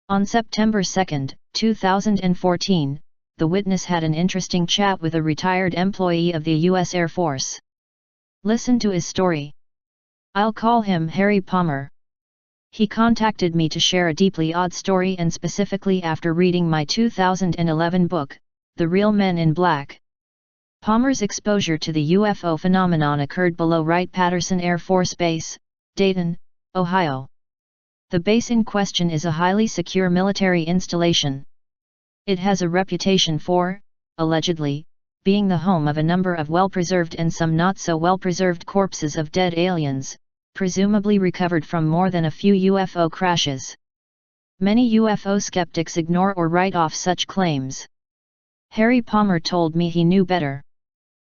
On September 2, 2014, the witness had an interesting chat with a retired employee of the U.S. Air Force. Listen to his story. I'll call him Harry Palmer. He contacted me to share a deeply odd story, and specifically after reading my 2011 book, The Real Men in Black. Palmer's exposure to the UFO phenomenon occurred below Wright-Patterson Air Force Base, Dayton, Ohio. The base in question is a highly secure military installation. It has a reputation for, allegedly, being the home of a number of well-preserved and some not so well-preserved corpses of dead aliens, presumably recovered from more than a few UFO crashes. Many UFO skeptics ignore or write off such claims. Harry Palmer told me he knew better.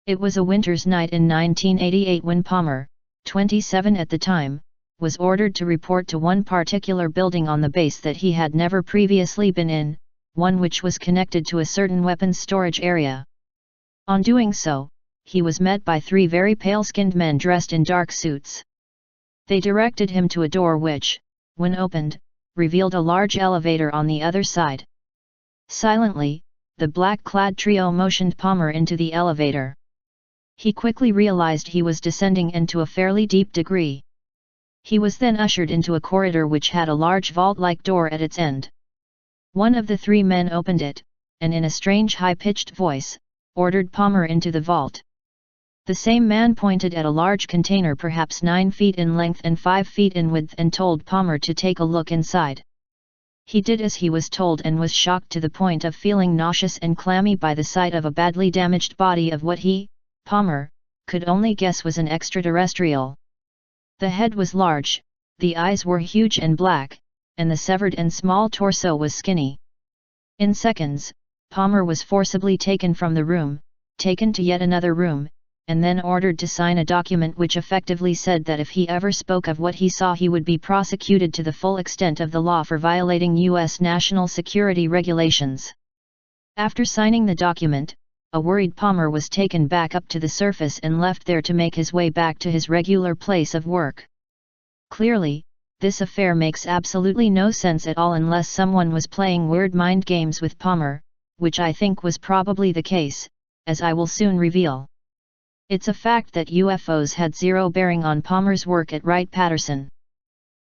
It was a winter's night in 1988 when Palmer, 27 at the time, was ordered to report to one particular building on the base that he had never previously been in, one which was connected to a certain weapons storage area. On doing so, he was met by three very pale-skinned men dressed in dark suits. They directed him to a door which, when opened, revealed a large elevator on the other side. Silently, the black-clad trio motioned Palmer into the elevator. He quickly realized he was descending into a fairly deep degree. He was then ushered into a corridor which had a large vault-like door at its end. One of the three men opened it, and in a strange high-pitched voice, ordered Palmer into the vault. The same man pointed at a large container perhaps 9 feet in length and 5 feet in width and told Palmer to take a look inside. He did as he was told and was shocked to the point of feeling nauseous and clammy by the sight of a badly damaged body of what he, Palmer, could only guess was an extraterrestrial. The head was large, the eyes were huge and black, and the severed and small torso was skinny. In seconds, Palmer was forcibly taken from the room, taken to yet another room, and then ordered to sign a document which effectively said that if he ever spoke of what he saw he would be prosecuted to the full extent of the law for violating U.S. national security regulations. After signing the document, a worried Palmer was taken back up to the surface and left there to make his way back to his regular place of work. Clearly, this affair makes absolutely no sense at all unless someone was playing weird mind games with Palmer, which I think was probably the case, as I will soon reveal. It's a fact that UFOs had zero bearing on Palmer's work at Wright-Patterson.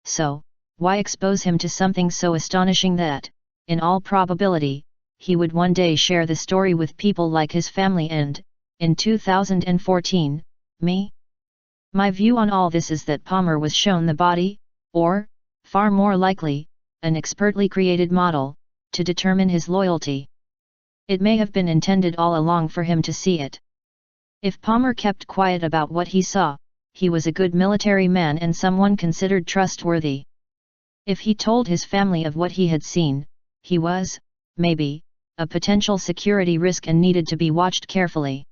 So, why expose him to something so astonishing that, in all probability, he would one day share the story with people like his family and, in 2014, me? My view on all this is that Palmer was shown the body, or, far more likely, an expertly created model, to determine his loyalty. It may have been intended all along for him to see it. If Palmer kept quiet about what he saw, he was a good military man and someone considered trustworthy. If he told his family of what he had seen, he was, maybe, a potential security risk and needed to be watched carefully.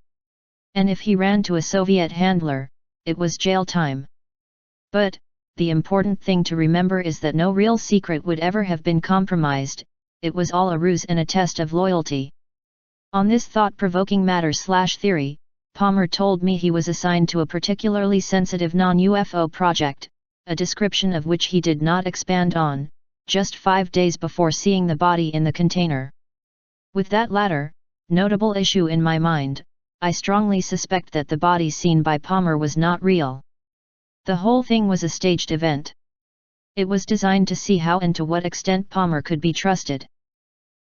And if he ran to a Soviet handler, it was jail time. But, the important thing to remember is that no real secret would ever have been compromised, it was all a ruse and a test of loyalty. On this thought-provoking matter/theory, Palmer told me he was assigned to a particularly sensitive non-UFO project, a description of which he did not expand on, just 5 days before seeing the body in the container. With that latter, notable issue in my mind, I strongly suspect that the body seen by Palmer was not real. The whole thing was a staged event. It was designed to see how and to what extent Palmer could be trusted.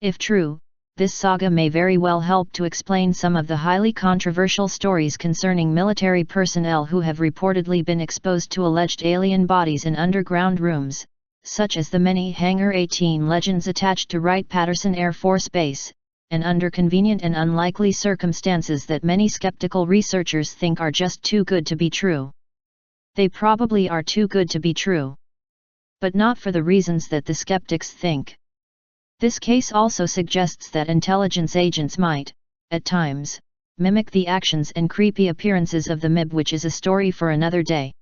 If true, this saga may very well help to explain some of the highly controversial stories concerning military personnel who have reportedly been exposed to alleged alien bodies in underground rooms, such as the many Hangar 18 legends attached to Wright-Patterson Air Force Base, and under convenient and unlikely circumstances that many skeptical researchers think are just too good to be true. They probably are too good to be true. But not for the reasons that the skeptics think. This case also suggests that intelligence agents might, at times, mimic the actions and creepy appearances of the MIB, which is a story for another day.